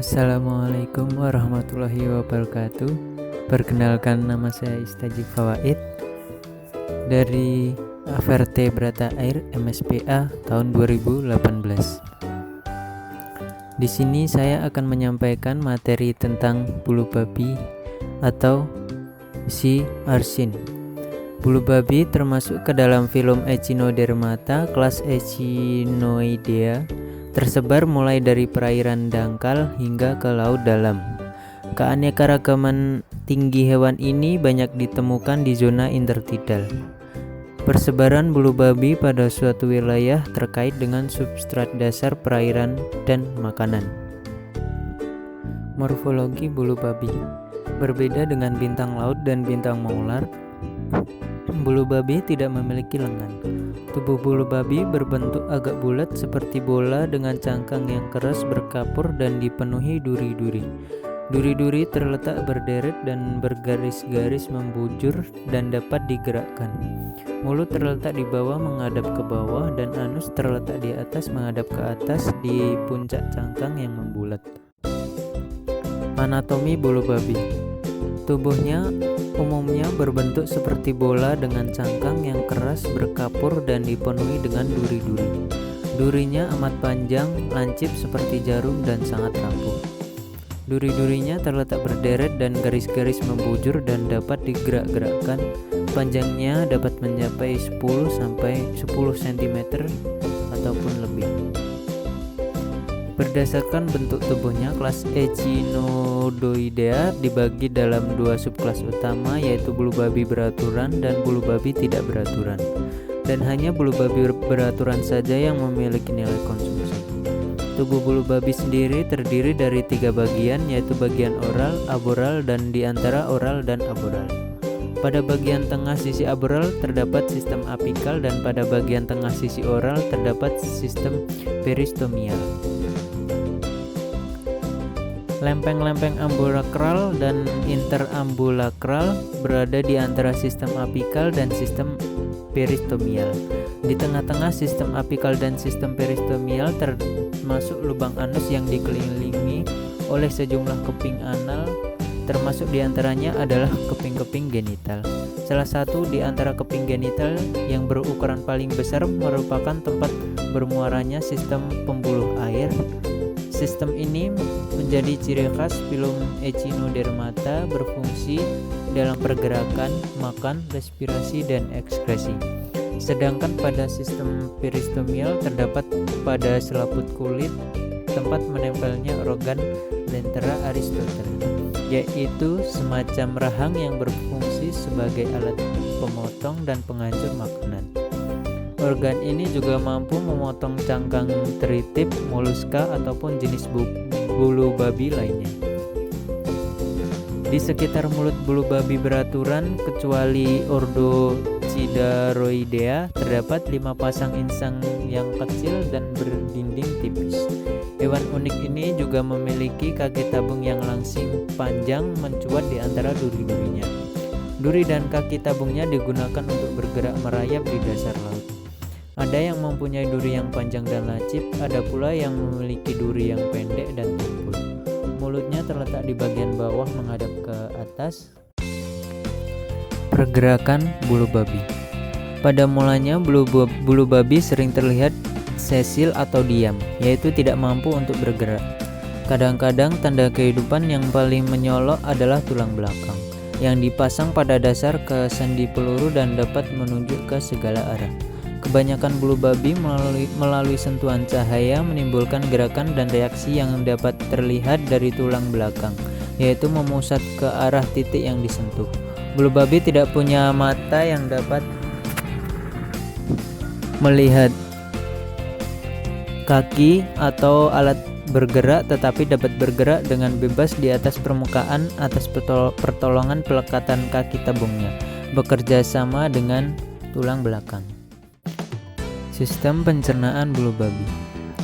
Assalamualaikum warahmatullahi wabarakatuh. Perkenalkan, nama saya Istajib Fawaid dari Vertebrata Air MSPA tahun 2018. Di sini saya akan menyampaikan materi tentang bulu babi atau Sea Urchin. Bulu babi termasuk ke dalam filum Echinodermata kelas Echinoidea, tersebar mulai dari perairan dangkal hingga ke laut dalam. Keanekaragaman tinggi hewan ini banyak ditemukan di zona intertidal. Persebaran bulu babi pada suatu wilayah terkait dengan substrat dasar perairan dan makanan. Morfologi bulu babi berbeda dengan bintang laut dan bintang maular. Bulu babi tidak memiliki lengan. Tubuh bulu babi berbentuk agak bulat seperti bola dengan cangkang yang keras berkapur dan dipenuhi duri-duri. Duri-duri terletak berderet dan bergaris-garis membujur dan dapat digerakkan. Mulut terletak di bawah menghadap ke bawah dan anus terletak di atas menghadap ke atas di puncak cangkang yang membulat. Anatomi bulu babi. Tubuhnya umumnya berbentuk seperti bola dengan cangkang yang keras berkapur dan dipenuhi dengan duri-duri. Durinya amat panjang, lancip seperti jarum dan sangat rapuh. Duri-durinya terletak berderet dan garis-garis membujur dan dapat digerak-gerakkan. Panjangnya dapat mencapai 10 cm ataupun lebih. Berdasarkan bentuk tubuhnya, kelas Echinoidea dibagi dalam dua subkelas utama, yaitu bulu babi beraturan dan bulu babi tidak beraturan. Dan hanya bulu babi beraturan saja yang memiliki nilai konsumsi. Tubuh bulu babi sendiri terdiri dari 3 bagian, yaitu bagian oral, aboral, dan di antara oral dan aboral. Pada bagian tengah sisi aboral terdapat sistem apikal dan pada bagian tengah sisi oral terdapat sistem peristomial. Lempeng-lempeng ambulakral dan interambulakral berada di antara sistem apikal dan sistem peristomial. Di tengah-tengah sistem apikal dan sistem peristomial termasuk lubang anus yang dikelilingi oleh sejumlah keping anal, termasuk diantaranya adalah keping-keping genital. Salah satu di antara keping genital yang berukuran paling besar merupakan tempat bermuaranya sistem pembuluh air. Sistem ini menjadi ciri khas filum Echinodermata, berfungsi dalam pergerakan, makan, respirasi, dan ekskresi. Sedangkan pada sistem peristomial terdapat pada selaput kulit tempat menempelnya organ lentera Aristotle, yaitu semacam rahang yang berfungsi sebagai alat pemotong dan penghancur makanan. Organ ini juga mampu memotong cangkang teritip, moluska, ataupun jenis bulu babi lainnya. Di sekitar mulut bulu babi beraturan, kecuali Ordocidaroidea, terdapat 5 pasang insang yang kecil dan berdinding tipis. Hewan unik ini juga memiliki kaki tabung yang langsing panjang mencuat di antara duri-durinya. Duri dan kaki tabungnya digunakan untuk bergerak merayap di dasar laut. Ada yang mempunyai duri yang panjang dan lancip, ada pula yang memiliki duri yang pendek dan tumpul. Mulutnya terletak di bagian bawah menghadap ke atas. Pergerakan bulu babi. Pada mulanya bulu babi sering terlihat sesil atau diam, yaitu tidak mampu untuk bergerak. Kadang-kadang tanda kehidupan yang paling menyolok adalah tulang belakang, yang dipasang pada dasar ke sendi peluru dan dapat menunjuk ke segala arah. Kebanyakan bulu babi melalui sentuhan cahaya menimbulkan gerakan dan reaksi yang dapat terlihat dari tulang belakang, yaitu memusat ke arah titik yang disentuh. Bulu babi tidak punya mata yang dapat melihat kaki atau alat bergerak, tetapi dapat bergerak dengan bebas di atas permukaan atas pertolongan pelekatan kaki tabungnya, bekerja sama dengan tulang belakang. Sistem pencernaan bulu babi.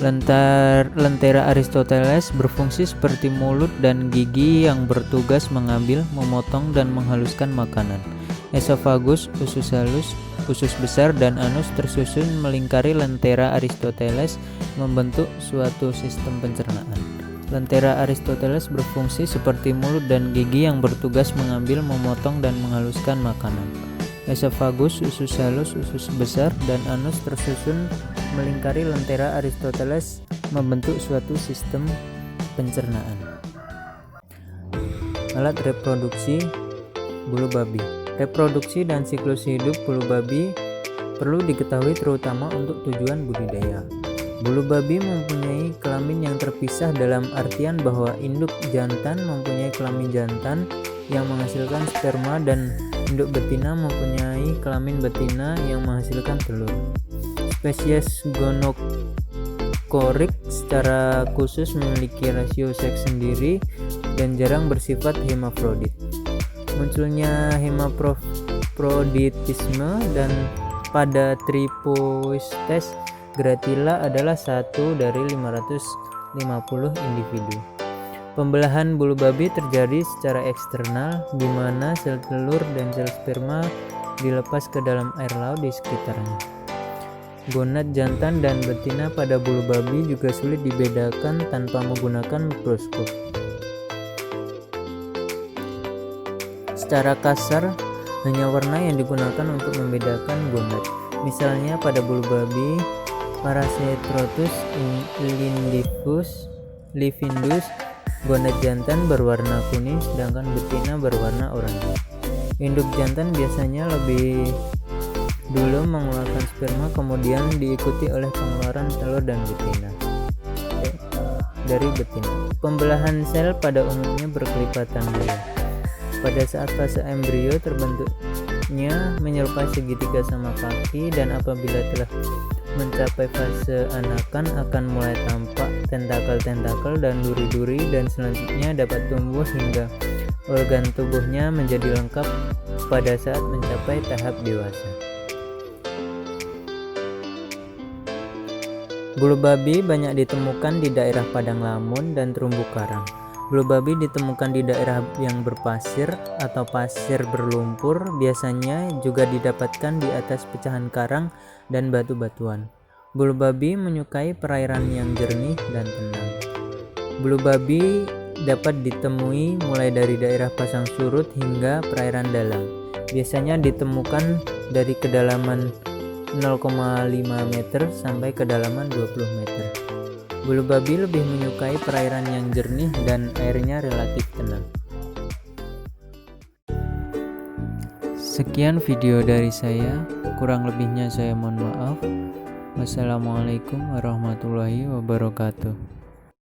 Lentera Aristoteles berfungsi seperti mulut dan gigi yang bertugas mengambil, memotong, dan menghaluskan makanan. Esofagus, usus halus, usus besar, dan anus tersusun melingkari lentera Aristoteles membentuk suatu sistem pencernaan. Lentera Aristoteles berfungsi seperti mulut dan gigi yang bertugas mengambil, memotong, dan menghaluskan makanan. Esophagus, usus halus, usus besar, dan anus tersusun melingkari lentera Aristoteles membentuk suatu sistem pencernaan. Alat reproduksi bulu babi. Reproduksi dan siklus hidup bulu babi perlu diketahui terutama untuk tujuan budidaya. Bulu babi mempunyai kelamin yang terpisah dalam artian bahwa induk jantan mempunyai kelamin jantan yang menghasilkan sperma dan induk betina mempunyai kelamin betina yang menghasilkan telur. Spesies gonokorik secara khusus memiliki rasio seks sendiri dan jarang bersifat hermafrodit. Munculnya hermafroditisme dan pada Tripoistes gratila adalah satu dari 550 individu. Pembelahan bulu babi terjadi secara eksternal, di mana sel telur dan sel sperma dilepas ke dalam air laut di sekitarnya. Gonad jantan dan betina pada bulu babi juga sulit dibedakan tanpa menggunakan mikroskop. Secara kasar, hanya warna yang digunakan untuk membedakan gonad. Misalnya pada bulu babi Paracetrotus livindus, gonad jantan berwarna kuning sedangkan betina berwarna oranye. Induk jantan biasanya lebih dulu mengeluarkan sperma, kemudian diikuti oleh pengeluaran telur dan dari betina. Pembelahan sel pada umumnya berkelipatan dua. Pada saat fase embrio terbentuknya menyerupai segitiga sama kaki, dan apabila telah mencapai fase anakan akan mulai tampak tentakel-tentakel dan duri-duri, dan selanjutnya dapat tumbuh hingga organ tubuhnya menjadi lengkap pada saat mencapai tahap dewasa. Bulu babi banyak ditemukan di daerah padang lamun dan terumbu karang. Bulu babi ditemukan di daerah yang berpasir atau pasir berlumpur, biasanya juga didapatkan di atas pecahan karang dan batu-batuan. Bulu babi menyukai perairan yang jernih dan tenang. Bulu babi dapat ditemui mulai dari daerah pasang surut hingga perairan dalam. Biasanya ditemukan dari kedalaman 0,5 meter sampai kedalaman 20 meter. Bulu babi lebih menyukai perairan yang jernih dan airnya relatif tenang. Sekian video dari saya, kurang lebihnya saya mohon maaf. Wassalamualaikum warahmatullahi wabarakatuh.